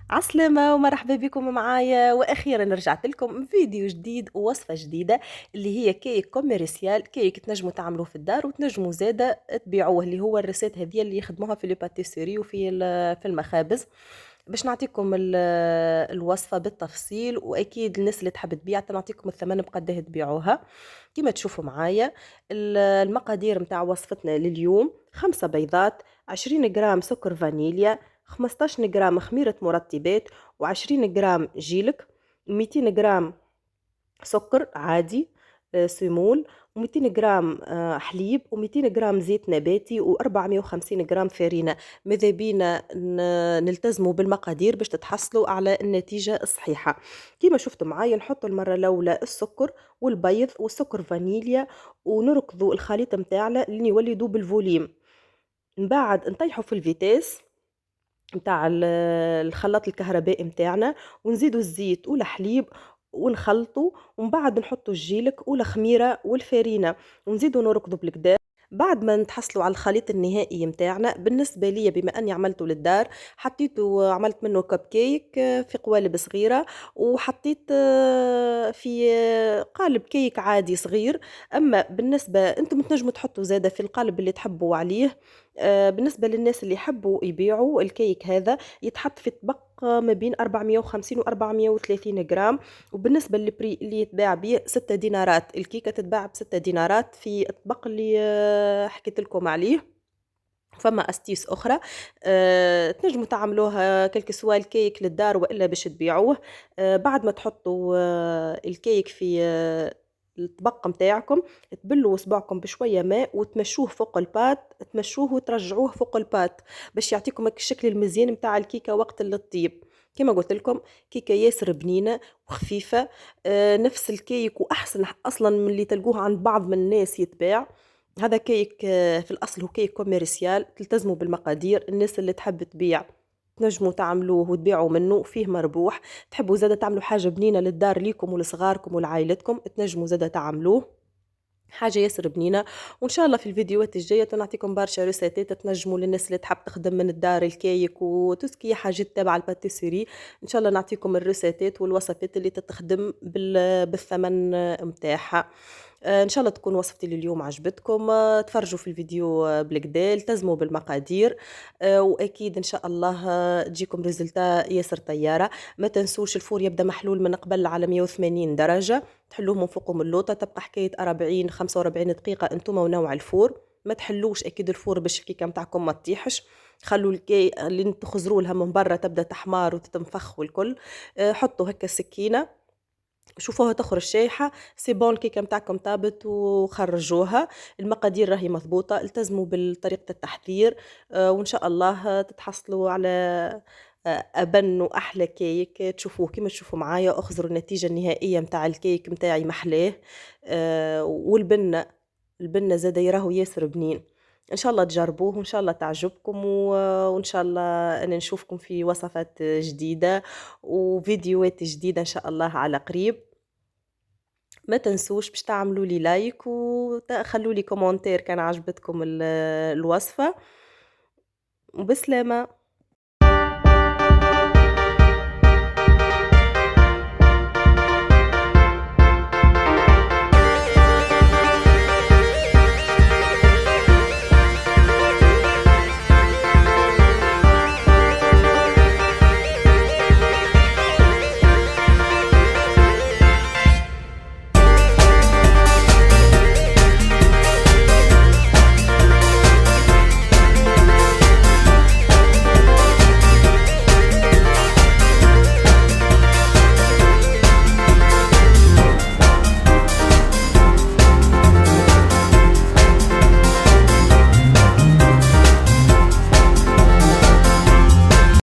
عسلامة ومرحبا بكم معايا، واخيرا رجعت لكم فيديو جديد ووصفة جديدة اللي هي كيك كوميرسيال. كيك تنجموا تعملوه في الدار وتنجموا زادة تبيعوه، اللي هو الريسيت هذه اللي يخدموها في الباتيسيري وفي في المخابز. باش نعطيكم الوصفة بالتفصيل، واكيد الناس اللي تحب تبيع نعطيكم الثمن بقداه تبيعوها. كما تشوفوا معايا المقادير متاع وصفتنا لليوم: 5 بيضات، 20 جرام سكر فانيليا، 15 جرام خميرة مرطبات، و20 جرام جيلك، 200 جرام سكر عادي سيمول، و200 جرام حليب، و200 جرام زيت نباتي، و450 جرام فرينة. ماذا بينا نلتزموا بالمقادير باش تتحصلوا على النتيجة الصحيحة. كما شفتوا معايا نحط المرة الأولى السكر والبيض والسكر فانيليا، ونركضوا الخليط متاعنا لين يولي يذوب الفوليم. من بعد نطيحوا في الفيتاس متاع الخلاط الكهربائي متاعنا، ونزيدوا الزيت والحليب ونخلطوا، ومن بعد نحطوا الجيلك والخميرة والفارينة ونزيدوا نركضوا بالكدا. بعد ما نتحصلوا على الخليط النهائي متاعنا، بالنسبة لي بما أني عملته للدار حطيته، عملت منه كب كيك في قوالب صغيرة، وحطيت في قالب كيك عادي صغير. أما بالنسبة أنتم تنجموا تحطوا زادة في القالب اللي تحبوا عليه. بالنسبة للناس اللي يحبوا يبيعوا الكيك هذا يتحط في طبق ما بين 450 و 430 جرام. وبالنسبة للبري اللي يتباع به 6 دينارات، الكيكة تتباع ب6 دينارات في الطبق اللي حكيت لكم عليه. فما أستيس أخرى تنجموا تعملوها كلك سوا الكيك للدار وإلا باش تبيعوه. بعد ما تحطوا الكيك في الطبق متاعكم، تبلوا صباعكم بشوية ماء وتمشوه فوق البات، تمشوه وترجعوه فوق البات باش يعطيكم هيك الشكل المزيان متاع الكيكة وقت الطيب. كما قلت لكم كيكة ياسر بنينة وخفيفة، نفس الكيك وأحسن أصلا من اللي تلقوه عند بعض من الناس يتباع. هذا كيك في الأصل هو كيك كوميرسيال، تلتزموا بالمقادير. الناس اللي تحب تبيع تنجموا تعملوه وتبيعوا منه فيه مربوح. تحبوا زادة تعملوا حاجة بنينة للدار ليكم ولصغاركم ولعائلتكم، تنجموا زادة تعملوه حاجة ياسر بنينة. وإن شاء الله في الفيديوهات الجاية نعطيكم برشا ريسيتات تنجموا للناس اللي تحب تخدم من الدار الكيك وتسكي حاجات تابعة الباتيسيري. إن شاء الله نعطيكم الريسيتات والوصفات اللي تتخدم بالثمن متاعها. ان شاء الله تكون وصفتي لليوم عجبتكم. تفرجوا في الفيديو بالكدا، التزموا بالمقادير. واكيد ان شاء الله تجيكم ريزلتا ياسر طياره. ما تنسوش الفور يبدا محلول من قبل على 180 درجه، تحلوه من فوق من اللوطه، تبقى حكايه 40 45 دقيقه انتم ونوع الفور. ما تحلوش اكيد الفور باش الكيكه متاعكم ما تطيحش. خلوا الكي اللي تخزروا لها من برا تبدا تحمار وتتنفخ والكل. حطوا هكا سكينه، شوفوها تخرج شايحة، سي بون الكيكة متاعكم طابت وخرجوها. المقادير راهي مضبوطة، التزموا بطريقة التحضير. وإن شاء الله تتحصلوا على أبن وأحلى كيك تشوفوه. كما تشوفوا معايا أخزروا النتيجة النهائية متاع الكيك متاعي محلاه. والبنة، البنة زادا يراهو ياسر بنين. إن شاء الله تجربوه وإن شاء الله تعجبكم وإن شاء الله أنا نشوفكم في وصفات جديدة وفيديوهات جديدة إن شاء الله على قريب. ما تنسوش باش تعملوا لي لايك وخلوا لي كومنتير كان عجبتكم الوصفة. وبسلامة.